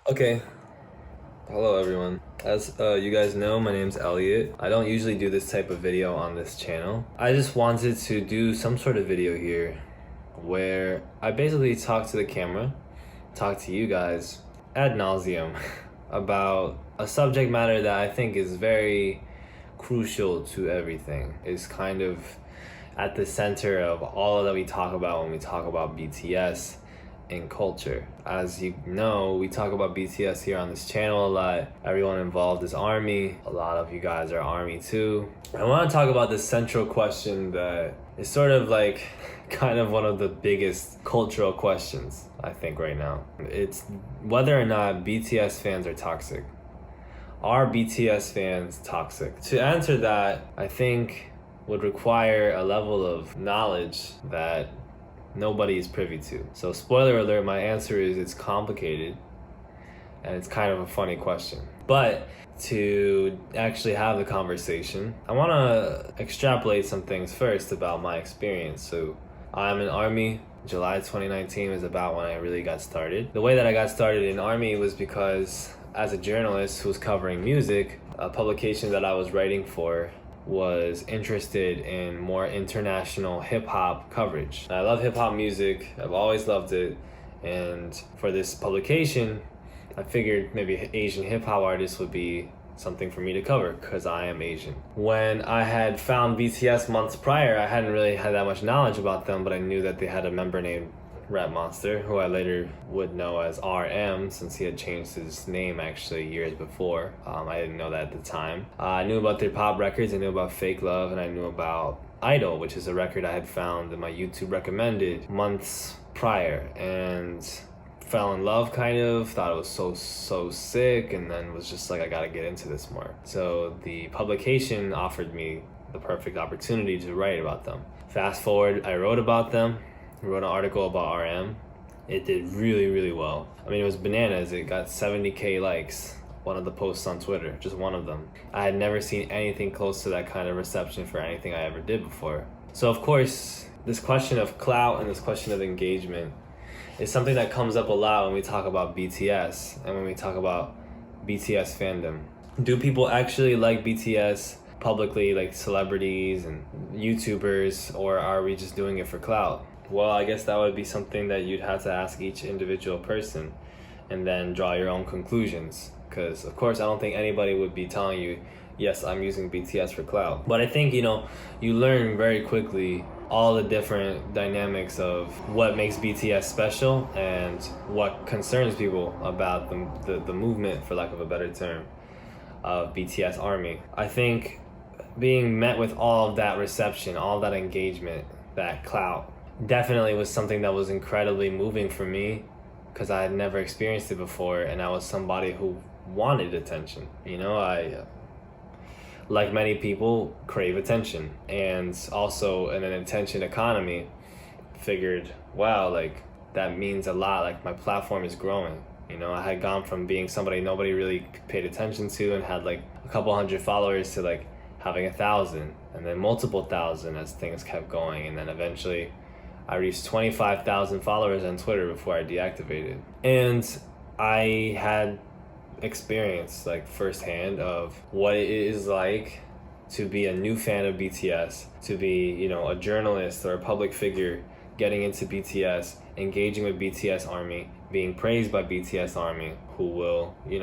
Okay, hello everyone. As you guys know, my name's Elliot. I don't usually do this type of video on this channel. I just wanted to do some sort of video here where I basically talk to the camera, talk to you guys ad nauseum about a subject matter that I think is very crucial to everything. Is kind of at the center of all that we talk about when we talk about BTS in culture. As you know, we talk about BTS here on this channel a lot. Everyone involved is ARMY. A lot of you guys are ARMY too. I want to talk about this central question that is sort of like kind of one of the biggest cultural questions, I think, right now. It's whether or not BTS fans are toxic. Are BTS fans toxic? To answer that, I think would require a level of knowledge that nobody is privy to. So spoiler alert, my answer is it's complicated and it's kind of a funny question. But to actually have the conversation, I want to extrapolate some things first about my experience. So I'm in ARMY. July 2019 was about when I really got started. The way that I got started in ARMY was because as a journalist who was covering music, a publication that I was writing for was interested in more international hip-hop coverage. I love hip-hop music, I've always loved it, and for this publication, I figured maybe Asian hip-hop artists would be something for me to cover because I am Asian. When I had found BTS months prior, I hadn't really had that much knowledge about them, but I knew that they had a member named Rap Monster, who I later would know as RM, since he had changed his name actually years before. I didn't know that at the time. I knew about their pop records, I knew about Fake Love, and I knew about Idol, which is a record I had found in my YouTube recommended months prior, and fell in love kind of, thought it was so sick, and then was just like, I gotta get into this more. So the publication offered me the perfect opportunity to write about them. Fast forward, I wrote about them. I wrote an article about RM. It did really well. I mean, it was bananas. It got 70K likes. One of the posts on Twitter, just one of them. I had never seen anything close to that kind of reception for anything I ever did before. So of course, this question of clout and this question of engagement is something that comes up a lot when we talk about BTS and when we talk about BTS fandom. Do people actually like BTS publicly, like celebrities and YouTubers, or are we just doing it for clout? Well, I guess that would be something that you'd have to ask each individual person and then draw your own conclusions. Because, of course, I don't think anybody would be telling you, yes, I'm using BTS for clout. But I think, you learn very quickly all the different dynamics of what makes BTS special and what concerns people about the movement, for lack of a better term, of BTS ARMY. I think being met with all of that reception, all of that engagement, that clout, definitely was something that was incredibly moving for me because I had never experienced it before, and I was somebody who wanted attention. I, like many people, crave attention, and also in an attention economy, figured, wow, like that means a lot, like my platform is growing. I had gone from being somebody nobody really paid attention to and had like a couple hundred followers to like having 1,000 and then multiple thousand as things kept going, and then eventually I reached 25,000 followers on Twitter before I deactivated. And I had experience like firsthand of what it is like to be a new fan of BTS, to be, a journalist or a public figure getting into BTS, engaging with BTS ARMY, being praised by BTS ARMY, who will, we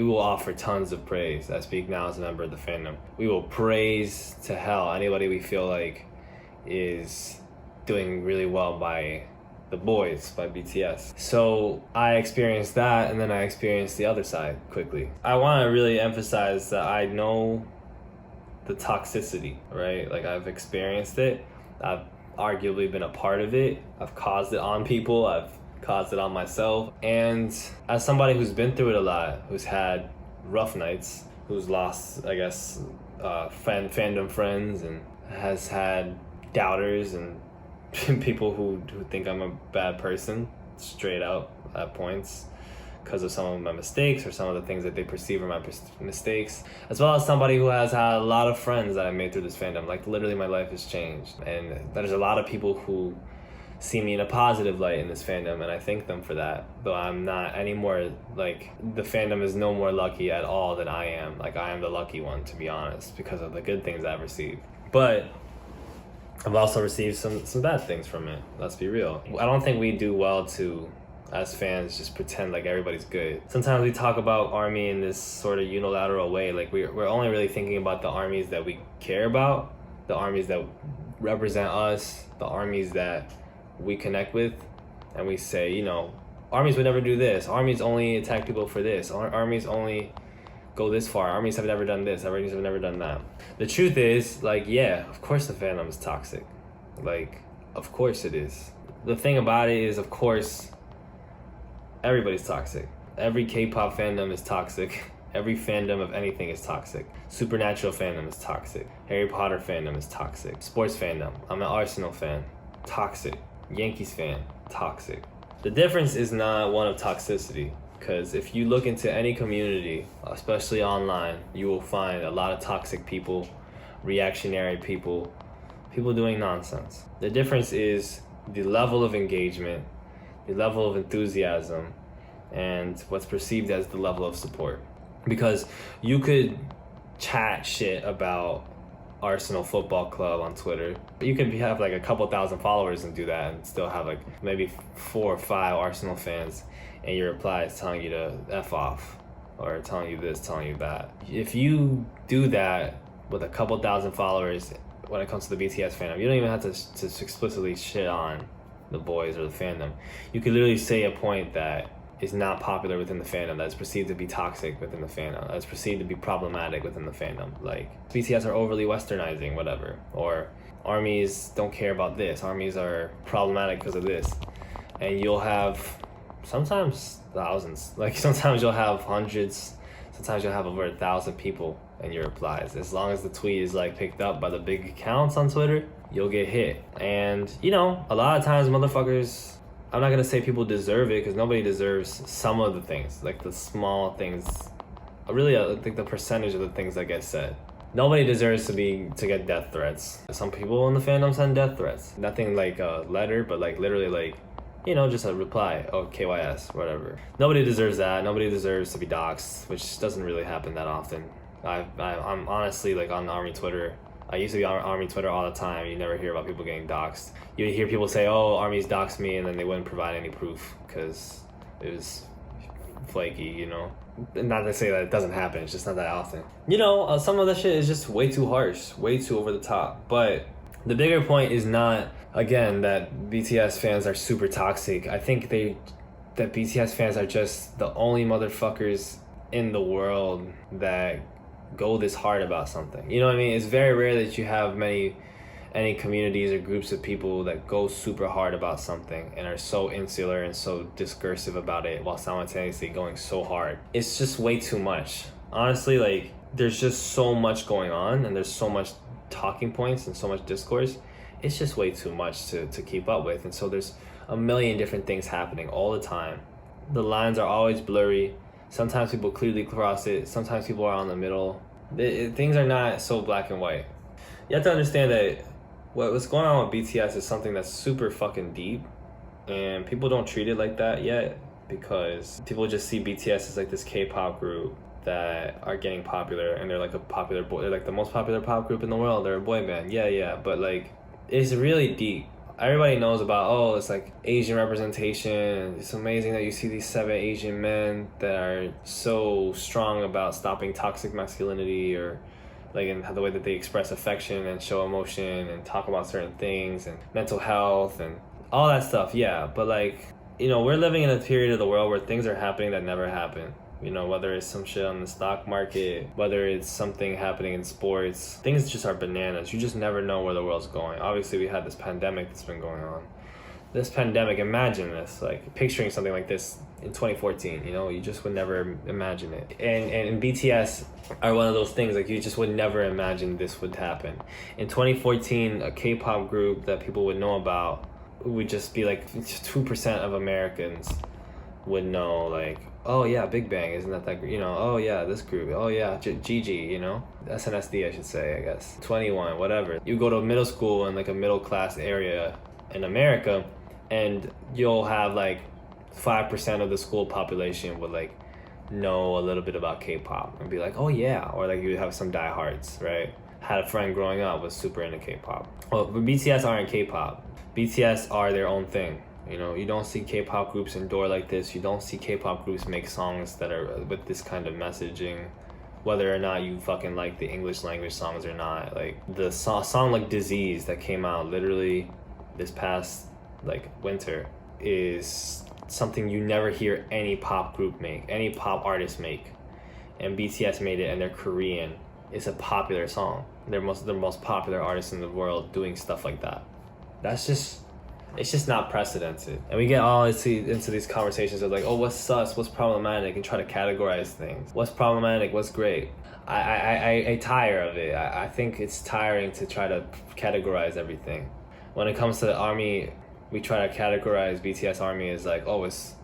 will offer tons of praise. I speak now as a member of the fandom. We will praise to hell anybody we feel like is doing really well by the boys, by BTS. So I experienced that, and then I experienced the other side quickly. I want to really emphasize that I know the toxicity, right? Like, I've experienced it. I've arguably been a part of it. I've caused it on people. I've caused it on myself. And as somebody who's been through it a lot, who's had rough nights, who's lost, I guess, fandom friends, and has had doubters and people who think I'm a bad person, straight out at points, because of some of my mistakes or some of the things that they perceive are my mistakes, as well as somebody who has had a lot of friends that I made through this fandom. Like, literally my life has changed, and there's a lot of people who see me in a positive light in this fandom, and I thank them for that. Though I'm not anymore, like, the fandom is no more lucky at all than I am. Like, I am the lucky one, to be honest, because of the good things I've received. But I've also received some bad things from it. Let's be real. I don't think we do well to, as fans, just pretend like everybody's good. Sometimes we talk about ARMY in this sort of unilateral way. Like, we're only really thinking about the armies that we care about, the armies that represent us, the armies that we connect with, and we say, you know, armies would never do this. Armies only attack people for this. Armies only go this far. Armies have never done this. Armies have never done that. The truth is, like, yeah, of course the fandom is toxic. Like, of course it is. The thing about it is, of course, everybody's toxic. Every K-pop fandom is toxic. Every fandom of anything is toxic. Supernatural fandom is toxic. Harry Potter fandom is toxic. Sports fandom. I'm an Arsenal fan. Toxic. Yankees fan. Toxic. The difference is not one of toxicity. Because if you look into any community, especially online, you will find a lot of toxic people, reactionary people, people doing nonsense. The difference is the level of engagement, the level of enthusiasm, and what's perceived as the level of support. Because you could chat shit about Arsenal Football Club on Twitter. You could have like a couple thousand followers and do that and still have like maybe 4 or 5 Arsenal fans, and your reply is telling you to F off or telling you this, telling you that. If you do that with a couple thousand followers when it comes to the BTS fandom, you don't even have to explicitly shit on the boys or the fandom. You could literally say a point that is not popular within the fandom, that's perceived to be toxic within the fandom, that's perceived to be problematic within the fandom. Like, BTS are overly westernizing, whatever. Or armies don't care about this. Armies are problematic because of this. And you'll have sometimes thousands. Like, sometimes you'll have hundreds. Sometimes you'll have over 1,000 people in your replies. As long as the tweet is like picked up by the big accounts on Twitter, you'll get hit. And, you know, a lot of times motherfuckers, I'm not gonna say people deserve it, because nobody deserves some of the things, like the small things. Really, I think the percentage of the things that get said. Nobody deserves to get death threats. Some people in the fandom send death threats. Nothing like a letter, but like literally like, you know, just a reply, oh, KYS, whatever. Nobody deserves that. Nobody deserves to be doxxed, which doesn't really happen that often. I'm honestly, like, on ARMY Twitter. I used to be on ARMY Twitter all the time. You never hear about people getting doxxed. You hear people say, oh, armies doxed me, and then they wouldn't provide any proof because it was flaky, you know? Not to say that it doesn't happen, it's just not that often. You know, some of the shit is just way too harsh, way too over the top. But the bigger point is not, again, that BTS fans are super toxic. I think that BTS fans are just the only motherfuckers in the world that go this hard about something. You know what I mean? It's very rare that you have any communities or groups of people that go super hard about something and are so insular and so discursive about it while simultaneously going so hard. It's just way too much. Honestly, like, there's just so much going on and there's so much talking points and so much discourse. It's just way too much to keep up with. And so there's a million different things happening all the time. The lines are always blurry. Sometimes people clearly cross it. Sometimes people are on the middle. Things are not so black and white. You have to understand that what's going on with BTS is something that's super fucking deep, and people don't treat it like that yet because people just see BTS as like this K-pop group that are getting popular, and they're like they're like the most popular pop group in the world. They're a boy band, yeah, but like, it's really deep. Everybody knows about, oh, it's like Asian representation. It's amazing that you see these 7 Asian men that are so strong about stopping toxic masculinity, or like in the way that they express affection and show emotion and talk about certain things and mental health and all that stuff. Yeah, but like, you know, we're living in a period of the world where things are happening that never happened. You know, whether it's some shit on the stock market, whether it's something happening in sports, things just are bananas. You just never know where the world's going. Obviously, we had this pandemic that's been going on. This pandemic, imagine this, like picturing something like this in 2014, you know, you just would never imagine it. And BTS are one of those things, like, you just would never imagine this would happen. In 2014, a K-pop group that people would know about would just be like 2% of Americans would know, like, oh yeah, Big Bang, isn't that you know, oh yeah, this group, oh yeah, Gigi, you know, SNSD I should say, I guess, 21, whatever. You go to middle school in like a middle class area in America, and you'll have like 5% of the school population would like know a little bit about K-pop and be like, oh yeah, or like you have some diehards, right? Had a friend growing up was super into K-pop. Well, but BTS aren't K-pop. BTS are their own thing. You know, you don't see K-pop groups endure like this. You don't see K-pop groups make songs that are with this kind of messaging, whether or not you fucking like the English language songs or not. Like the song like Disease that came out literally this past like winter is something you never hear any pop group make, any pop artist make. And BTS made it, and they're Korean. It's a popular song. They're the most popular artists in the world doing stuff like that. It's just not precedented. And we get all into these conversations of like, oh, what's sus, what's problematic, and try to categorize things. What's problematic, what's great. I tire of it. I think it's tiring to try to categorize everything. When it comes to the ARMY, we try to categorize BTS ARMY as like, oh, it's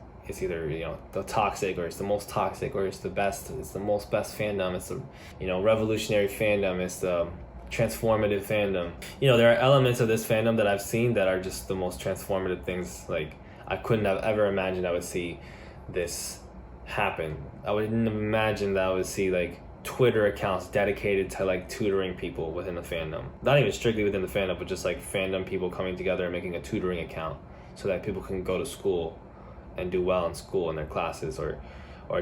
either, you know, the toxic, or it's the most toxic, or it's the best, it's the most best fandom, it's the, you know, revolutionary fandom, it's the transformative fandom. You know, there are elements of this fandom that I've seen that are just the most transformative things. Like, I couldn't have ever imagined I would see this happen. I wouldn't imagine that I would see like Twitter accounts dedicated to like tutoring people within the fandom. Not even strictly within the fandom, but just like fandom people coming together and making a tutoring account so that people can go to school and do well in school in their classes, or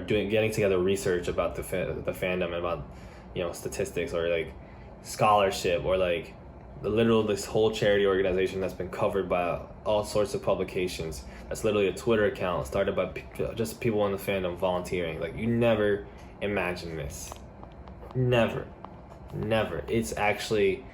getting together research about the fandom and about, you know, statistics, or like scholarship, or like this whole charity organization that's been covered by all sorts of publications. That's literally a Twitter account started by just people in the fandom volunteering. Like, you never imagine this. Never. It's actually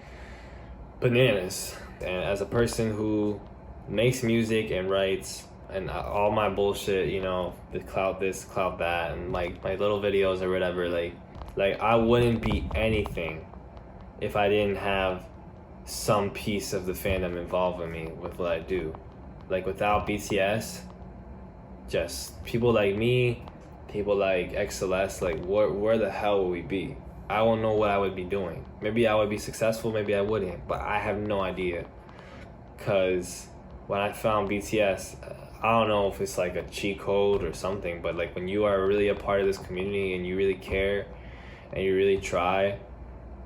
bananas. And as a person who makes music and writes and all my bullshit, you know, the clout this, clout that, and like my little videos or whatever, like I wouldn't be anything if I didn't have some piece of the fandom involved with me with what I do. Like, without BTS, just people like me, people like XLS, like where the hell would we be? I don't know what I would be doing. Maybe I would be successful, maybe I wouldn't, but I have no idea. Cause when I found BTS, I don't know if it's like a cheat code or something, but like when you are really a part of this community and you really care and you really try,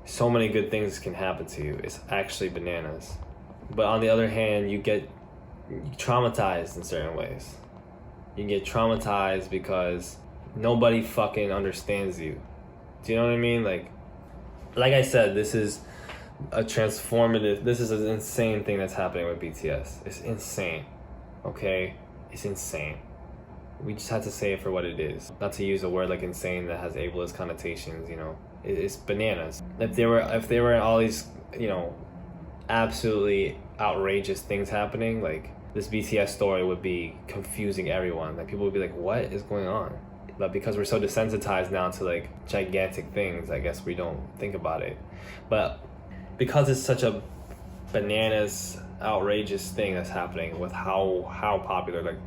so many good things can happen to you. It's actually bananas. But on the other hand, you get traumatized in certain ways. You get traumatized because nobody fucking understands you. Do you know what I mean? Like I said, this is an insane thing that's happening with BTS. It's insane. Okay? It's insane. We just have to say it for what it is. Not to use a word like insane that has ableist connotations, you know. It's bananas. If there were all these, you know, absolutely outrageous things happening, like this BTS story would be confusing everyone. Like, people would be like, what is going on? But because we're so desensitized now to like gigantic things, I guess we don't think about it. But because it's such a bananas, outrageous thing that's happening with how popular, like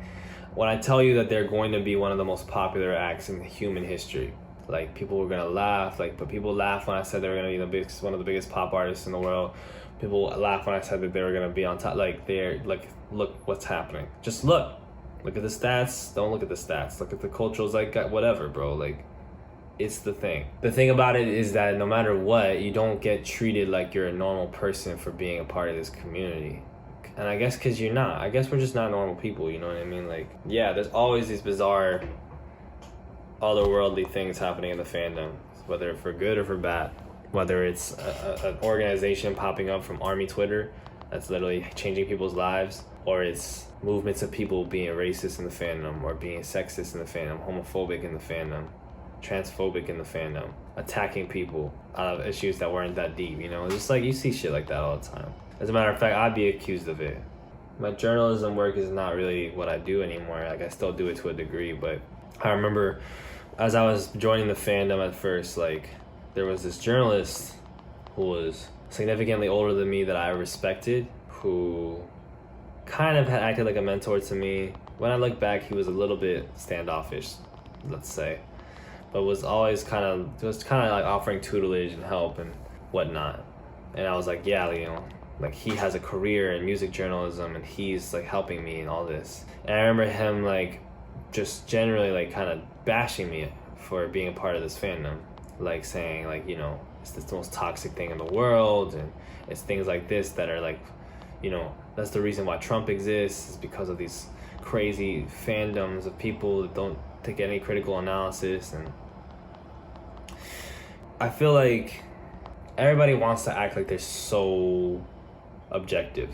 when I tell you that they're going to be one of the most popular acts in human history, like people were gonna laugh, but people laughed when I said they were gonna be one of the biggest pop artists in the world. People laughed when I said that they were gonna be on top. Like, look what's happening. Just look at the stats. Don't look at the stats. Look at the cultural zeitgeist, whatever, bro. Like, it's the thing. The thing about it is that no matter what, you don't get treated like you're a normal person for being a part of this community. And I guess because you're not. I guess we're just not normal people, you know what I mean? Like, yeah, there's always these bizarre, otherworldly things happening in the fandom, whether for good or for bad. Whether it's an organization popping up from ARMY Twitter that's literally changing people's lives, or it's movements of people being racist in the fandom, or being sexist in the fandom, homophobic in the fandom, transphobic in the fandom, attacking people out of issues that weren't that deep, you know? Just like, you see shit like that all the time. As a matter of fact, I'd be accused of it. My journalism work is not really what I do anymore. Like, I still do it to a degree, but I remember as I was joining the fandom at first, like, there was this journalist who was significantly older than me that I respected, who kind of had acted like a mentor to me. When I look back, he was a little bit standoffish, let's say, but was always kind of like offering tutelage and help and whatnot. And I was like, yeah, you know, like he has a career in music journalism and he's like helping me in all this. And I remember him like just generally like kind of bashing me for being a part of this fandom, like saying like, you know, it's the most toxic thing in the world, and it's things like this that are like, you know, that's the reason why Trump exists, is because of these crazy fandoms of people that don't take any critical analysis. And I feel like everybody wants to act like they're so objective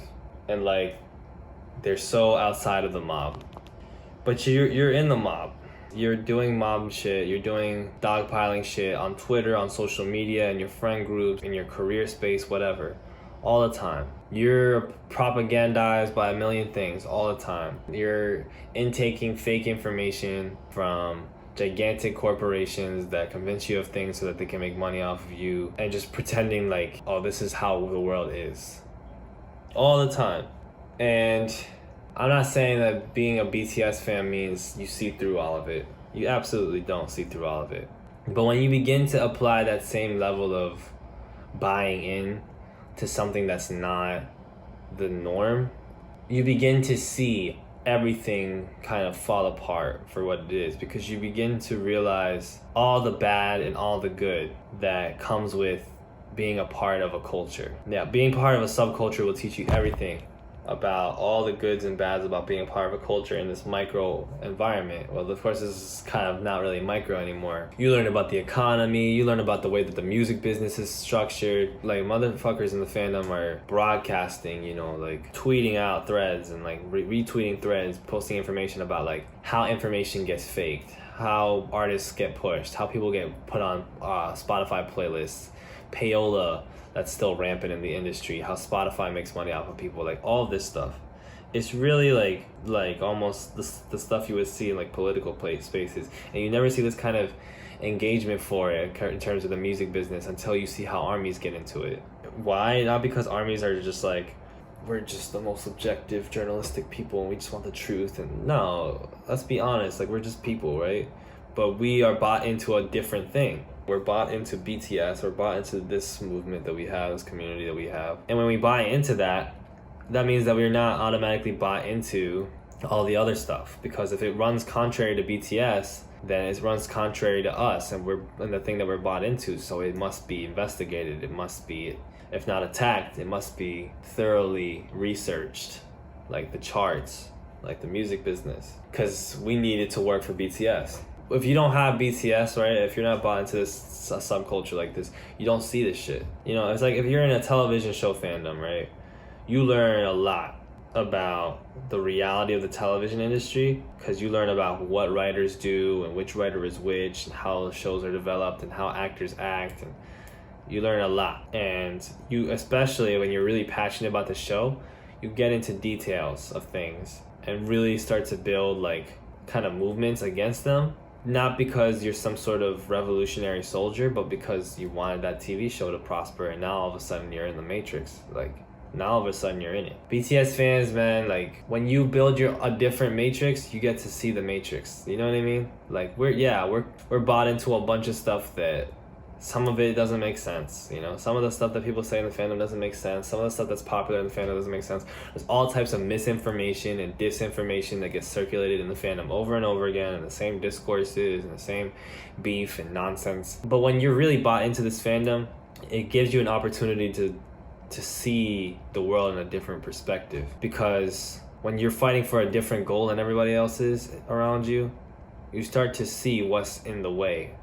and like they're so outside of the mob, but you're in the mob. You're doing mob shit, you're doing dogpiling shit on Twitter, on social media, in your friend groups, in your career space, whatever, all the time. You're propagandized by a million things all the time. You're intaking fake information from gigantic corporations that convince you of things so that they can make money off of you, and just pretending like, oh, this is how the world is. All the time. And I'm not saying that being a BTS fan means you see through all of it. You absolutely don't see through all of it. But when you begin to apply that same level of buying in to something that's not the norm, you begin to see everything kind of fall apart for what it is, because you begin to realize all the bad and all the good that comes with being a part of a culture. Yeah, being part of a subculture will teach you everything about all the goods and bads about being a part of a culture in this micro environment. Well, of course, this is kind of not really micro anymore. You learn about the economy, you learn about the way that the music business is structured. Like, motherfuckers in the fandom are broadcasting, you know, like tweeting out threads and like retweeting threads, posting information about like how information gets faked, how artists get pushed, how people get put on Spotify playlists, payola that's still rampant in the industry, how Spotify makes money off of people, like all of this stuff. It's really like almost the stuff you would see in like political spaces, and you never see this kind of engagement for it in terms of the music business until you see how armies get into it. Why? Not because armies are just like, we're just the most objective journalistic people and we just want the truth. And no, let's be honest, like we're just people, right? But we are bought into a different thing. We're bought into BTS, we're bought into this movement that we have, this community that we have. And when we buy into that, that means that we're not automatically bought into all the other stuff. Because if it runs contrary to BTS, then it runs contrary to us and the thing that we're bought into. So it must be investigated, it must be, if not attacked, it must be thoroughly researched, like the charts, like the music business. Because we need it to work for BTS. If you don't have BTS, right, if you're not bought into this subculture like this, you don't see this shit. You know, it's like if you're in a television show fandom, right, you learn a lot about the reality of the television industry, because you learn about what writers do and which writer is which and how the shows are developed and how actors act, and you learn a lot. And you, especially when you're really passionate about the show, you get into details of things and really start to build like kind of movements against them. Not because you're some sort of revolutionary soldier, but because you wanted that TV show to prosper, and now all of a sudden you're in the Matrix. Like, now all of a sudden you're in it. BTS fans, man, like, when you build a different Matrix, you get to see the Matrix. You know what I mean? Like, we're bought into a bunch of stuff that some of it doesn't make sense, you know? Some of the stuff that people say in the fandom doesn't make sense. Some of the stuff that's popular in the fandom doesn't make sense. There's all types of misinformation and disinformation that gets circulated in the fandom over and over again, and the same discourses and the same beef and nonsense. But when you're really bought into this fandom, it gives you an opportunity to see the world in a different perspective. Because when you're fighting for a different goal than everybody else is around you, you start to see what's in the way.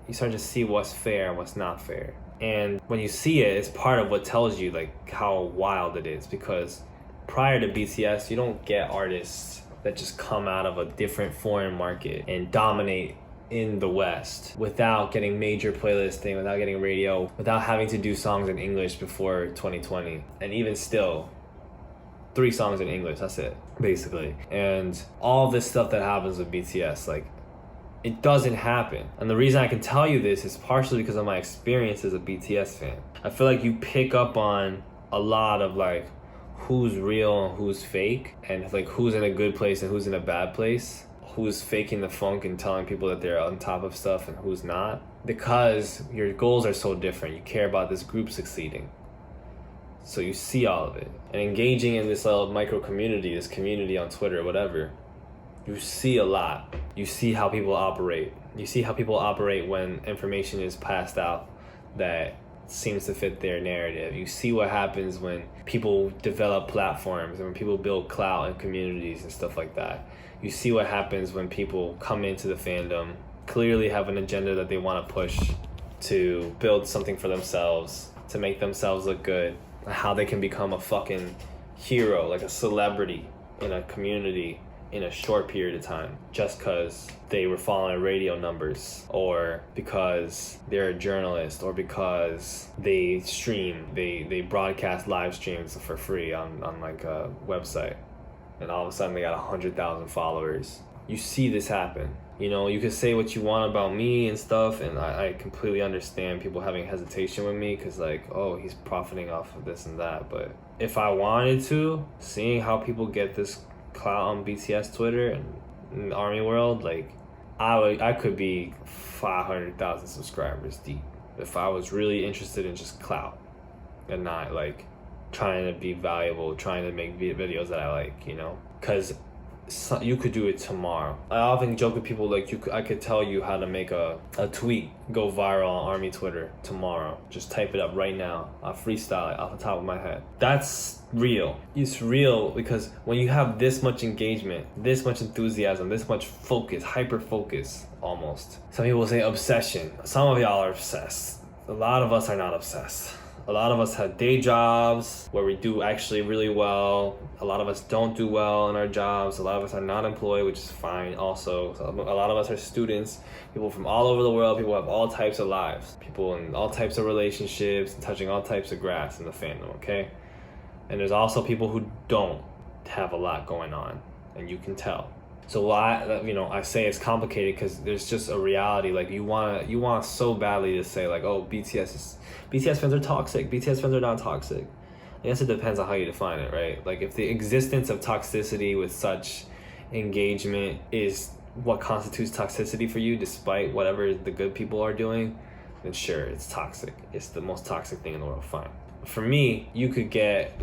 You start to see what's fair and what's not fair. And when you see it, it's part of what tells you like how wild it is. Because prior to BTS, you don't get artists that just come out of a different foreign market and dominate in the West without getting major playlisting, without getting radio, without having to do songs in English before 2020. And even still, 3 songs in English, that's it, basically. And all this stuff that happens with BTS, like, it doesn't happen. And the reason I can tell you this is partially because of my experience as a BTS fan. I feel like you pick up on a lot of like who's real and who's fake, and like who's in a good place and who's in a bad place, who's faking the funk and telling people that they're on top of stuff and who's not, because your goals are so different. You care about this group succeeding. So you see all of it. And engaging in this little micro community, this community on Twitter, whatever, you see a lot. You see how people operate. You see how people operate when information is passed out that seems to fit their narrative. You see what happens when people develop platforms and when people build clout and communities and stuff like that. You see what happens when people come into the fandom, clearly have an agenda that they want to push to build something for themselves, to make themselves look good, how they can become a fucking hero, like a celebrity in a community in a short period of time, just because they were following radio numbers, or because they're a journalist, or because they stream, they broadcast live streams for free on like a website, and all of a sudden they got 100,000 followers. You see this happen. You know, you can say what you want about me and stuff, and I completely understand people having hesitation with me because, like, oh, he's profiting off of this and that. But if I wanted to, seeing how people get this clout on BTS Twitter and in the ARMY world, like, I could be 500,000 subscribers deep if I was really interested in just clout and not, like, trying to be valuable, trying to make videos that I like, you know? Because you could do it tomorrow. I often joke with people, like, I could tell you how to make a tweet go viral on ARMY Twitter tomorrow. Just type it up right now. I'll freestyle it off the top of my head. That's real. It's real because when you have this much engagement, this much enthusiasm, this much focus, hyper focus almost. Some people say obsession. Some of y'all are obsessed. A lot of us are not obsessed. A lot of us have day jobs where we do actually really well. A lot of us don't do well in our jobs. A lot of us are not employed, which is fine also. So a lot of us are students, people from all over the world. People have all types of lives. People in all types of relationships, touching all types of grass in the fandom, okay? And there's also people who don't have a lot going on, and you can tell. So I say it's complicated because there's just a reality. Like, you want so badly to say, like, oh, BTS fans are toxic. BTS fans are not toxic. I guess it depends on how you define it, right? Like, if the existence of toxicity with such engagement is what constitutes toxicity for you, despite whatever the good people are doing, then sure, it's toxic. It's the most toxic thing in the world, fine. For me, you could get,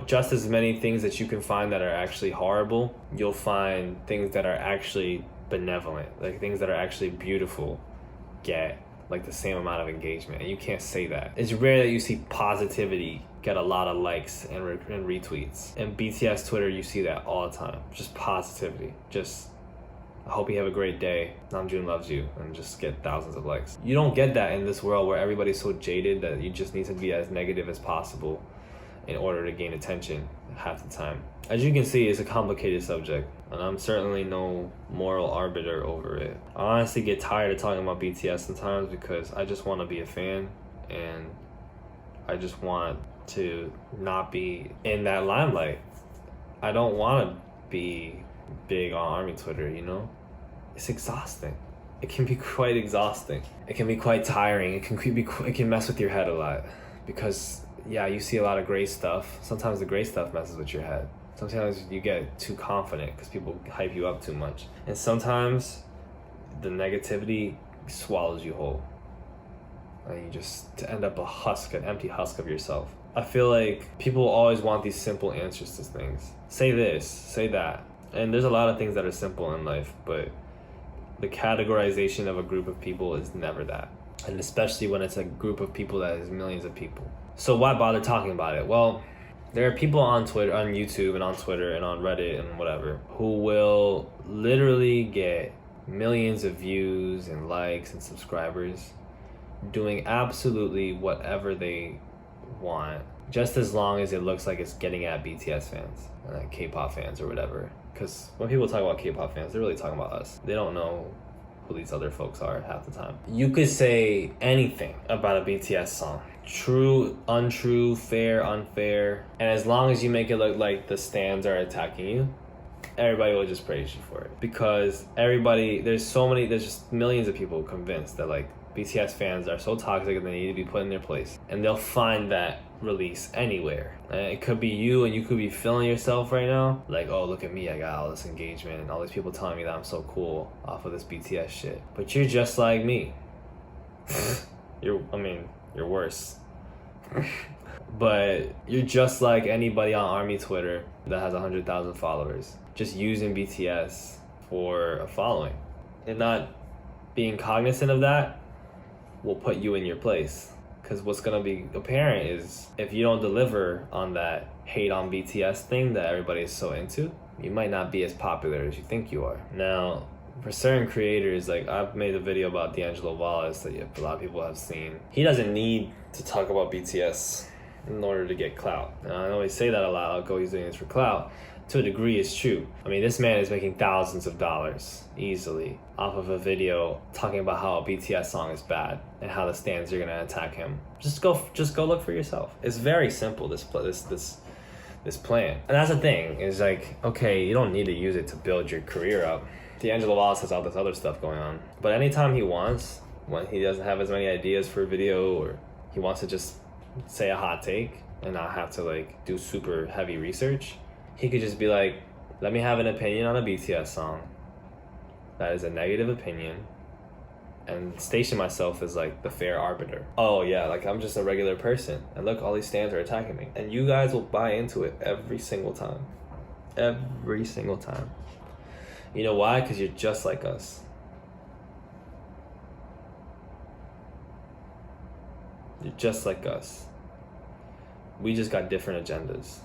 just as many things that you can find that are actually horrible, you'll find things that are actually benevolent, like things that are actually beautiful, get like the same amount of engagement. And you can't say that. It's rare that you see positivity get a lot of likes and retweets. And BTS Twitter, you see that all the time. Just positivity. Just, I hope you have a great day. Namjoon loves you, and just get thousands of likes. You don't get that in this world where everybody's so jaded that you just need to be as negative as possible in order to gain attention half the time. As you can see, it's a complicated subject, and I'm certainly no moral arbiter over it. I honestly get tired of talking about BTS sometimes because I just want to be a fan, and I just want to not be in that limelight. I don't want to be big on ARMY Twitter, It's exhausting. It can be quite exhausting. It can be quite tiring. It can mess with your head a lot because, yeah, you see a lot of great stuff. Sometimes the great stuff messes with your head. Sometimes you get too confident because people hype you up too much. And sometimes the negativity swallows you whole. And you just end up an empty husk of yourself. I feel like people always want these simple answers to things. Say this, say that. And there's a lot of things that are simple in life, but the categorization of a group of people is never that. And especially when it's a group of people that is millions of people. So why bother talking about it? Well, there are people on Twitter, on YouTube and on Twitter and on Reddit and whatever, who will literally get millions of views and likes and subscribers doing absolutely whatever they want, just as long as it looks like it's getting at BTS fans, K-pop fans or whatever. Because when people talk about K-pop fans, they're really talking about us. They don't know who these other folks are half the time. You could say anything about a BTS song. True, untrue, fair, unfair. And as long as you make it look like the stans are attacking you, everybody will just praise you for it. Because there's just millions of people convinced that like BTS fans are so toxic and they need to be put in their place. And they'll find that release anywhere. And it could be you, and you could be feeling yourself right now. Like, oh, look at me, I got all this engagement and all these people telling me that I'm so cool off of this BTS shit. But you're just like me. You're worse. But you're just like anybody on Army Twitter that has 100,000 followers, just using BTS for a following. And not being cognizant of that will put you in your place. Because what's gonna be apparent is if you don't deliver on that hate on BTS thing that everybody is so into, you might not be as popular as you think you are. Now, for certain creators, like I've made a video about D'Angelo Wallace that a lot of people have seen. He doesn't need to talk about BTS in order to get clout. And I always say that a lot, I'll go, he's doing this for clout. To a degree, it's true. I mean, this man is making thousands of dollars easily off of a video talking about how a BTS song is bad and how the stands are gonna attack him. Just go look for yourself. It's very simple, this plan. And that's the thing, is like, okay, you don't need to use it to build your career up. D'Angelo Wallace has all this other stuff going on. But anytime he wants, when he doesn't have as many ideas for a video, or he wants to just say a hot take and not have to like do super heavy research, he could just be like, let me have an opinion on a BTS song that is a negative opinion and station myself as like the fair arbiter. Oh yeah, like I'm just a regular person and look, all these stands are attacking me. And you guys will buy into it every single time. Every single time. You know why? Because you're just like us. You're just like us. We just got different agendas.